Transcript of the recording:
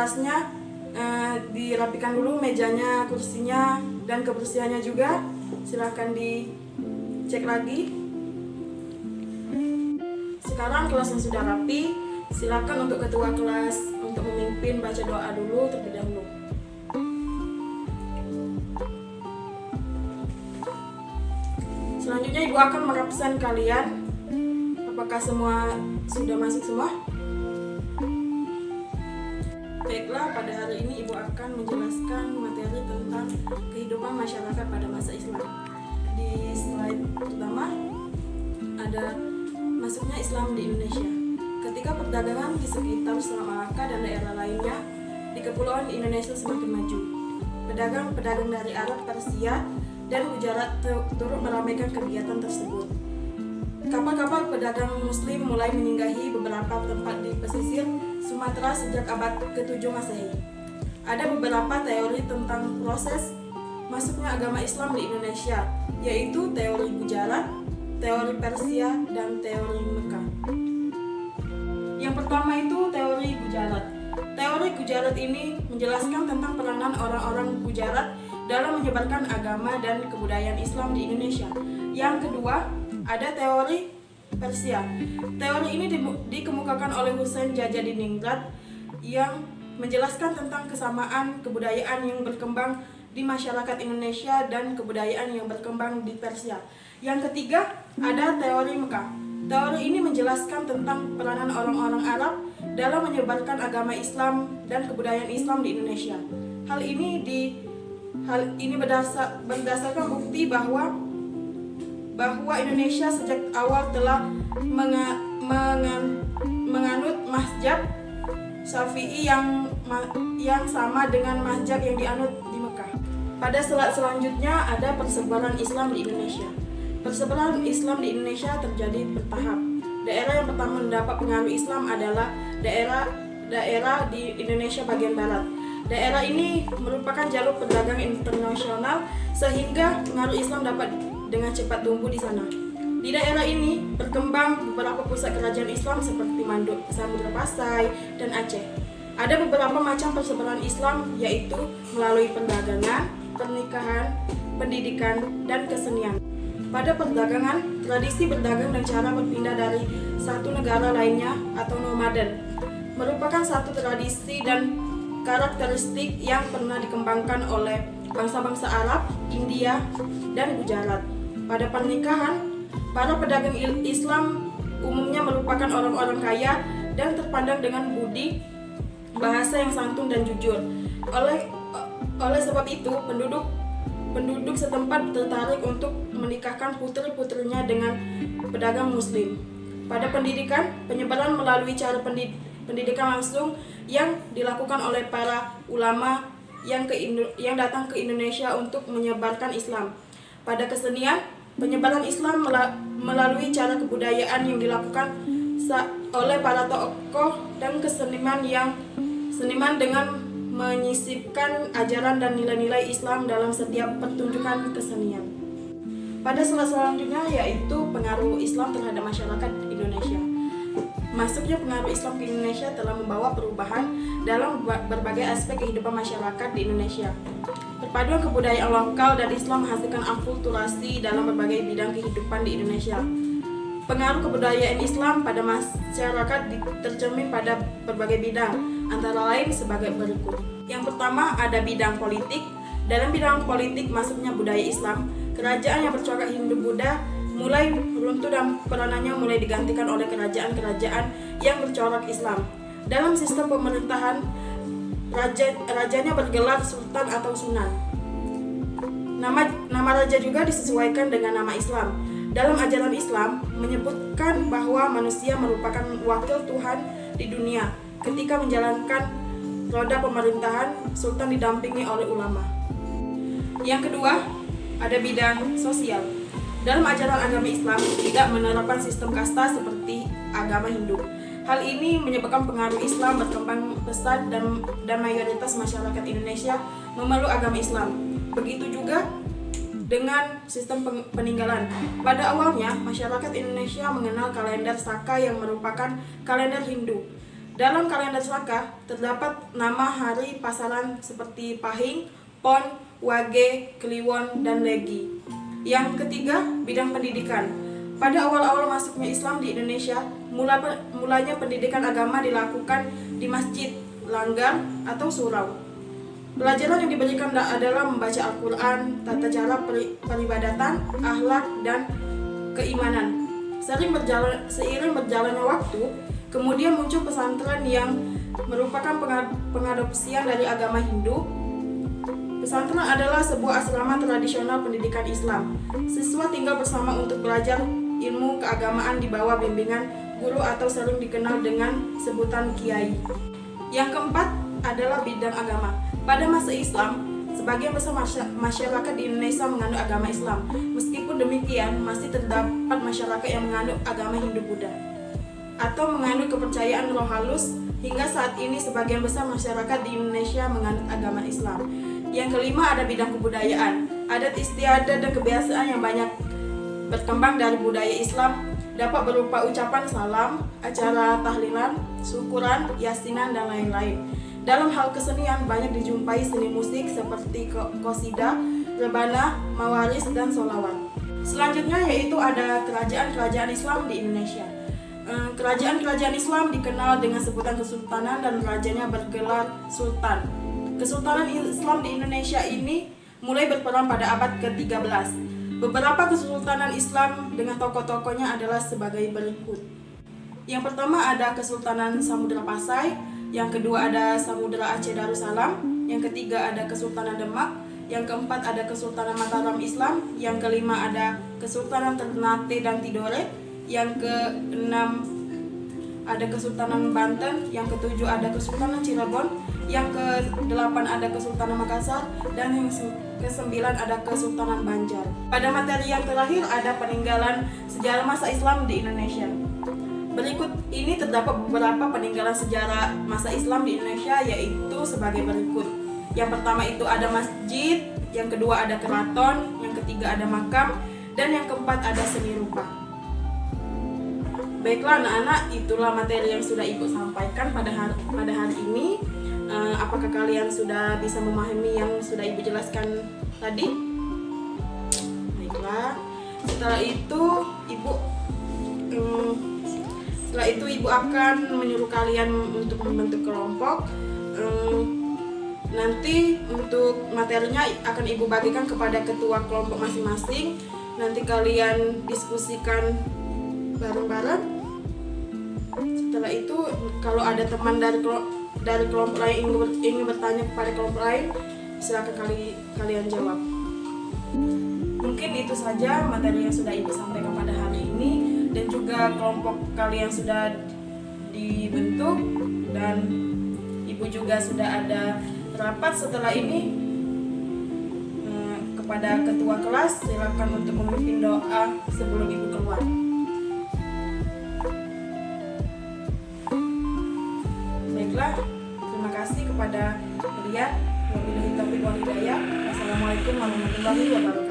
kelasnya dirapikan dulu mejanya, kursinya, dan kebersihannya juga. Silahkan dicek lagi. Sekarang kelasnya sudah rapi. Silakan untuk ketua kelas untuk memimpin baca doa dulu terlebih dahulu. Selanjutnya Ibu akan merabsen kalian. Apakah semua sudah masuk semua? Baiklah, pada hari ini Ibu akan menjelaskan materi tentang kehidupan masyarakat pada masa Islam. Di slide pertama ada masuknya Islam di Indonesia. Ketika perdagangan di sekitar Selat Malaka dan daerah lainnya di Kepulauan Indonesia semakin maju, pedagang-pedagang dari Arab, Persia, dan Gujarat turut meramaikan kegiatan tersebut. Kapal-kapal pedagang Muslim mulai menyinggahi beberapa tempat di pesisir Sumatera sejak abad ke-7 Masehi. Ada beberapa teori tentang proses masuknya agama Islam di Indonesia, yaitu teori Gujarat, teori Persia, dan teori Mekah. Yang pertama itu teori Gujarat. Teori Gujarat ini menjelaskan tentang peranan orang-orang Gujarat dalam menyebarkan agama dan kebudayaan Islam di Indonesia. Yang kedua, ada teori Persia. Teori ini dikemukakan oleh Husain Jajadiningrat yang menjelaskan tentang kesamaan kebudayaan yang berkembang di masyarakat Indonesia dan kebudayaan yang berkembang di Persia. Yang ketiga, ada teori Mekah. Teori ini menjelaskan tentang peranan orang-orang Arab dalam menyebarkan agama Islam dan kebudayaan Islam di Indonesia. Hal ini berdasarkan bukti bahwa Indonesia sejak awal telah menganut mazhab Syafi'i yang sama dengan mazhab yang dianut di Mekah. Pada slide selanjutnya ada persebaran Islam di Indonesia. Persebaran Islam di Indonesia terjadi bertahap. Daerah yang pertama mendapat pengaruh Islam adalah daerah di Indonesia bagian barat. Daerah ini merupakan jalur perdagangan internasional sehingga pengaruh Islam dapat dengan cepat tumbuh di sana. Di daerah ini berkembang beberapa pusat kerajaan Islam seperti Samudra Pasai dan Aceh. Ada beberapa macam persebaran Islam, yaitu melalui perdagangan, pernikahan, pendidikan, dan kesenian. Pada perdagangan, tradisi berdagang dan cara berpindah dari satu negara lainnya atau nomaden merupakan satu tradisi dan karakteristik yang pernah dikembangkan oleh bangsa-bangsa Arab, India, dan Gujarat. Pada pernikahan, para pedagang Islam umumnya merupakan orang-orang kaya dan terpandang dengan budi bahasa yang santun dan jujur. Oleh sebab itu, penduduk setempat tertarik untuk menikahkan putri-putrinya dengan pedagang Muslim. Pada pendidikan, penyebaran melalui cara pendidikan langsung yang dilakukan oleh para ulama yang datang ke Indonesia untuk menyebarkan Islam. Pada kesenian, penyebaran Islam melalui cara kebudayaan yang dilakukan oleh para tokoh dan seniman dengan menyisipkan ajaran dan nilai-nilai Islam dalam setiap pertunjukan kesenian. Pada selanjutnya yaitu pengaruh Islam terhadap masyarakat Indonesia. Masuknya pengaruh Islam ke Indonesia telah membawa perubahan dalam berbagai aspek kehidupan masyarakat di Indonesia. Perpaduan kebudayaan lokal dan Islam menghasilkan akulturasi dalam berbagai bidang kehidupan di Indonesia. Pengaruh kebudayaan Islam pada masyarakat tercermin pada berbagai bidang, antara lain sebagai berikut. Yang pertama ada bidang politik. Dalam bidang politik masuknya budaya Islam, kerajaan yang bercorak Hindu-Buddha mulai runtuh dan peranannya mulai digantikan oleh kerajaan-kerajaan yang bercorak Islam. Dalam sistem pemerintahan, rajanya bergelar sultan atau sunan. Nama raja juga disesuaikan dengan nama Islam. Dalam ajaran Islam menyebutkan bahwa manusia merupakan wakil Tuhan di dunia. Ketika menjalankan roda pemerintahan, sultan didampingi oleh ulama. Yang kedua, ada bidang sosial. Dalam ajaran agama Islam tidak menerapkan sistem kasta seperti agama Hindu. Hal ini menyebabkan pengaruh Islam berkembang pesat dan mayoritas masyarakat Indonesia memeluk agama Islam. Begitu juga dengan sistem peninggalan. Pada awalnya, masyarakat Indonesia mengenal kalender Saka yang merupakan kalender Hindu. Dalam kalender Saka terdapat nama hari pasaran seperti Pahing, Pon, Wage, Kliwon, dan Legi. Yang ketiga, bidang pendidikan. Pada awal-awal masuknya Islam di Indonesia, mulanya pendidikan agama dilakukan di masjid, langgar, atau surau. Pelajaran yang diberikan adalah membaca Al-Quran, tata cara peribadatan, akhlak, dan keimanan. Seiring berjalannya waktu, kemudian muncul pesantren yang merupakan pengadopsian dari agama Hindu. Pesantren adalah sebuah asrama tradisional pendidikan Islam. Siswa tinggal bersama untuk belajar ilmu keagamaan di bawah bimbingan guru atau sering dikenal dengan sebutan kiai. Yang keempat adalah bidang agama. Pada masa Islam, sebagian besar masyarakat di Indonesia menganut agama Islam. Meskipun demikian, masih terdapat masyarakat yang menganut agama Hindu-Buddha atau menganut kepercayaan roh halus. Hingga saat ini sebagian besar masyarakat di Indonesia menganut agama Islam. Yang kelima ada bidang kebudayaan. Adat istiadat dan kebiasaan yang banyak berkembang dari budaya Islam dapat berupa ucapan salam, acara tahlilan, syukuran, yasinan, dan lain-lain. Dalam hal kesenian banyak dijumpai seni musik seperti qasidah, rebana, mawaris, dan sholawat. Selanjutnya yaitu ada kerajaan-kerajaan Islam di Indonesia. Kerajaan-kerajaan Islam dikenal dengan sebutan kesultanan dan rajanya bergelar sultan. Kesultanan Islam di Indonesia ini mulai berperan pada abad ke-13. Beberapa kesultanan Islam dengan tokoh-tokohnya adalah sebagai berikut. Yang pertama ada Kesultanan Samudra Pasai, yang kedua ada Samudra Aceh Darussalam, yang ketiga ada Kesultanan Demak, yang keempat ada Kesultanan Mataram Islam, yang kelima ada Kesultanan Ternate dan Tidore, yang keenam ada Kesultanan Banten, yang ketujuh ada Kesultanan Cirebon, yang ke-8 ada Kesultanan Makassar, dan yang ke-9 ada Kesultanan Banjar. Pada materi yang terakhir ada peninggalan sejarah masa Islam di Indonesia. Berikut ini terdapat beberapa peninggalan sejarah masa Islam di Indonesia, yaitu sebagai berikut. Yang pertama itu ada masjid, yang kedua ada keraton, yang ketiga ada makam, dan yang keempat ada seni rupa. Baiklah anak-anak, itulah materi yang sudah Ibu sampaikan pada hari ini. Apakah kalian sudah bisa memahami yang sudah Ibu jelaskan tadi? Baiklah. Setelah itu Ibu akan menyuruh kalian untuk membentuk kelompok. Nanti untuk materinya akan Ibu bagikan kepada ketua kelompok masing-masing. Nanti kalian diskusikan bareng-bareng. Setelah itu kalau ada teman dari kelompok lain ingin bertanya kepada kelompok lain, silakan kalian jawab. Mungkin itu saja materi yang sudah Ibu sampaikan pada hari ini, dan juga kelompok kalian sudah dibentuk, dan Ibu juga sudah ada rapat setelah ini. Kepada ketua kelas, silakan untuk memimpin doa sebelum Ibu keluar. Baiklah, terima kasih kepada kalian. Wabillahi taufiq wal hidayah. Wassalamualaikum warahmatullahi wabarakatuh.